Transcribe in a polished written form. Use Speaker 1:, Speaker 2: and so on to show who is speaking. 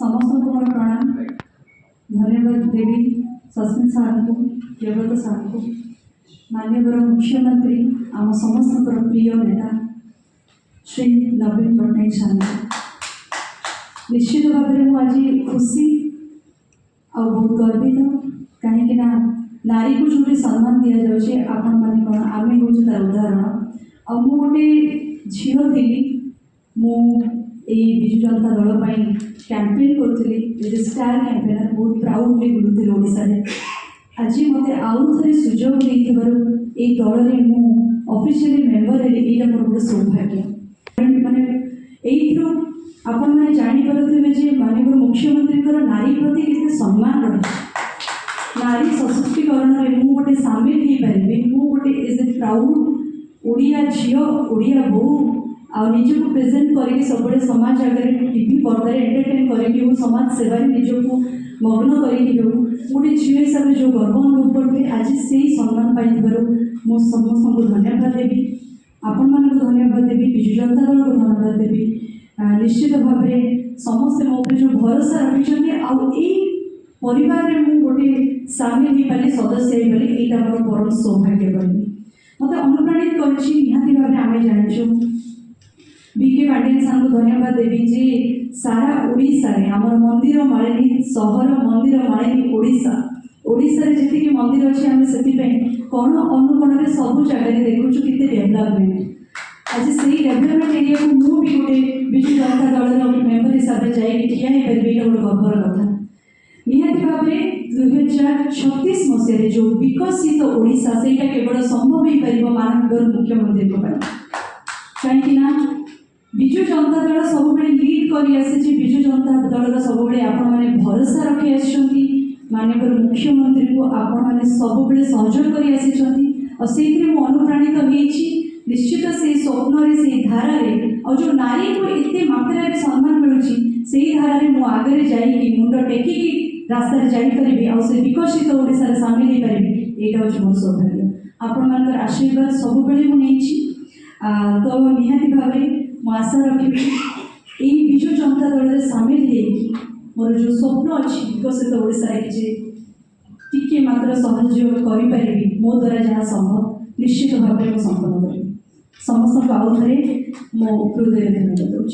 Speaker 1: समस्त मोर प्रणाम। धन्यवाद देवी सस्मित सार को देवत सार को माननीय मुख्यमंत्री आम समस्त प्रिय नेता श्री नवीन पट्टनायक साहब निश्चित भाव में आज खुशी आ बहुत गर्वित कहीं नारी को जो सम्मान दि जाए आपण मैंने कौन आम हूँ तार उदाहरण आ गोटे झील थी विजु जनता दल कैंपेन करी स्टार कैंपेनर बहुत प्राउडली बुलूली ओडिशा आज मत आउ थे सुजोग दे दल में ऑफिशियली मेंबर है मोर गोटे सौभाग्य माने आपण मैंने जापे माननीय मुख्यमंत्री नारी प्रति कितने सम्मान रही नारी सशक्तिकरण में गोटे सामिल हो पारि गोटे इज ए प्राउड ओडिया झील ओडिया बो आ निजक प्रेजेंट करके सब समाज आगे टीवी पर्दार एंटरटेन करके समाज सेवा निजक मग्न करके गोटे झील हिसाब से जो गर्व अनुभव करते आज से ही सम्मान पाई मो समस्त को धन्यवाद देवी आपण मान धन्यवाद देवी विजु जनता दल को धन्यवाद देवी निश्चित भाव समस्ते मो जो भरोसा रखी परिवार में गोटे सामिल हो पारे सदस्य हो पारे यहाँ मोर परम सौभाग्य करी मत अनुप्राणित कर आम जानूँ बीके पाटिल साहब को धन्यवाद देवी जे सारा ओडिशा रे आमर मंदिर मालिनी सहर मंदिर मालिनी ओडिशा ओडिशा रे जति मंदिर अच्छे आम से कौन अनुकोण सब जगह देखु कितने डेभलपमेंट आज से डेभलपमेंट एरिया को मुझे गोटे विजु जनता दल मेम्बर हिसाब से जाए ठिया हो पारि ये गोटे गर्वर कथा निहाती भाव में 2036 मसीह जो विकसित ओडिशा से केवल संभव हो पार माननीय मुख्यमंत्री कहीं विजु जनता दल सब लीड कर विजु जनता दल सब आपण मैंने भरोसा रखी आसी माननीय मुख्यमंत्री को आपण मैंने सब सहयोग कर अनुप्राणित होती निश्चित से स्वप्न से धारा और जो नारी को इतने मात्रा सम्मान मिलूँ से धारा मु आगे जाइए मुंड टेकिकी रास्तार जापरि आ विकसित ओडिशा सामिल हो पारि यहाँ हूँ मोर सौभाग्य आपण मान आशीर्वाद सब तो निहाती भाव में आशा रखी विजु जनता दल सामिल हो मोर जो स्वप्न अच्छी विकसित ओडिशा टी मात्र सहयोग करी मो द्वारा जहाँ संभव निश्चित भाव में संपन्न करी समस्त आउ थे मो हृदय धन्यवाद।